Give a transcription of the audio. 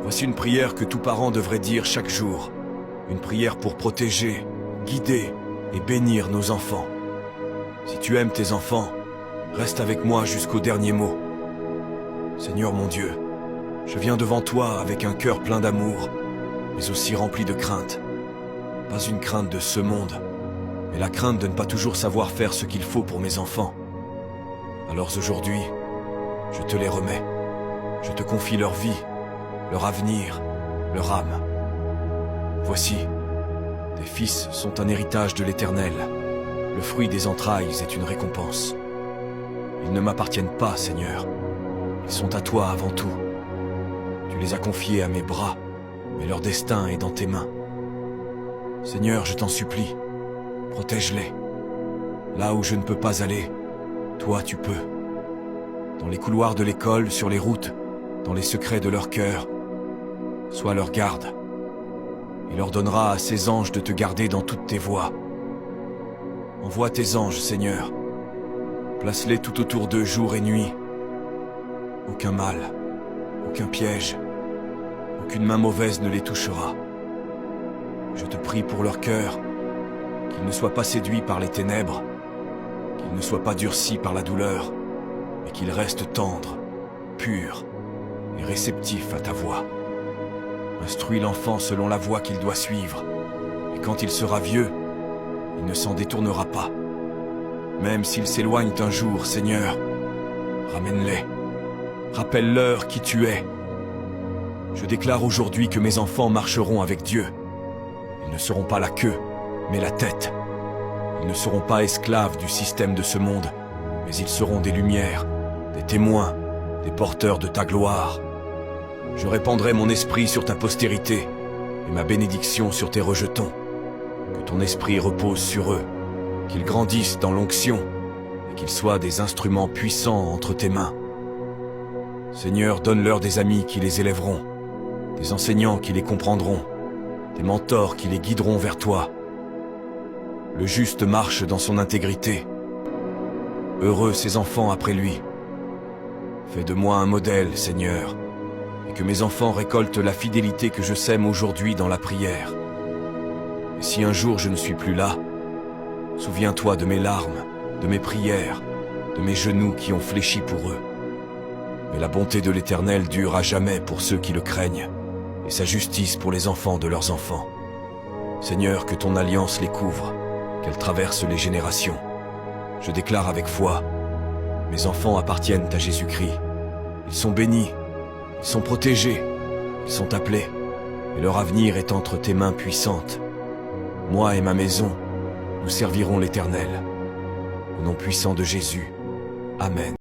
Voici une prière que tout parent devrait dire chaque jour. Une prière pour protéger, guider et bénir nos enfants. Si tu aimes tes enfants, reste avec moi jusqu'au dernier mot. Seigneur mon Dieu, je viens devant toi avec un cœur plein d'amour, mais aussi rempli de crainte. Pas une crainte de ce monde, mais la crainte de ne pas toujours savoir faire ce qu'il faut pour mes enfants. Alors aujourd'hui, je te les remets. Je te confie leur vie, leur avenir, leur âme. Voici, tes fils sont un héritage de l'Éternel. Le fruit des entrailles est une récompense. Ils ne m'appartiennent pas, Seigneur. Ils sont à toi avant tout. Tu les as confiés à mes bras, mais leur destin est dans tes mains. Seigneur, je t'en supplie, protège-les. Là où je ne peux pas aller, toi tu peux. Dans les couloirs de l'école, sur les routes, dans les secrets de leur cœur, sois leur garde. Il ordonnera à ses anges de te garder dans toutes tes voies. Envoie tes anges, Seigneur. Place-les tout autour d'eux jour et nuit. Aucun mal, aucun piège, aucune main mauvaise ne les touchera. Je te prie pour leur cœur, qu'ils ne soient pas séduits par les ténèbres, qu'ils ne soient pas durcis par la douleur, mais qu'ils restent tendres, purs et réceptifs à ta voix. Instruis l'enfant selon la voie qu'il doit suivre, et quand il sera vieux, il ne s'en détournera pas. Même s'ils s'éloignent un jour, Seigneur, ramène-les. Rappelle-leur qui tu es. Je déclare aujourd'hui que mes enfants marcheront avec Dieu. Ils ne seront pas la queue, mais la tête. Ils ne seront pas esclaves du système de ce monde, mais ils seront des lumières, des témoins, des porteurs de ta gloire. Je répandrai mon esprit sur ta postérité et ma bénédiction sur tes rejetons. Que ton esprit repose sur eux, qu'ils grandissent dans l'onction et qu'ils soient des instruments puissants entre tes mains. Seigneur, donne-leur des amis qui les élèveront, des enseignants qui les comprendront, des mentors qui les guideront vers toi. Le juste marche dans son intégrité. Heureux ses enfants après lui. Fais de moi un modèle, Seigneur, et que mes enfants récoltent la fidélité que je sème aujourd'hui dans la prière. Et si un jour je ne suis plus là, souviens-toi de mes larmes, de mes prières, de mes genoux qui ont fléchi pour eux. Mais la bonté de l'Éternel dure à jamais pour ceux qui le craignent, et sa justice pour les enfants de leurs enfants. Seigneur, que ton alliance les couvre, qu'elle traverse les générations. Je déclare avec foi, mes enfants appartiennent à Jésus-Christ. Ils sont bénis, ils sont protégés, ils sont appelés, et leur avenir est entre tes mains puissantes. Moi et ma maison, nous servirons l'Éternel. Au nom puissant de Jésus, Amen.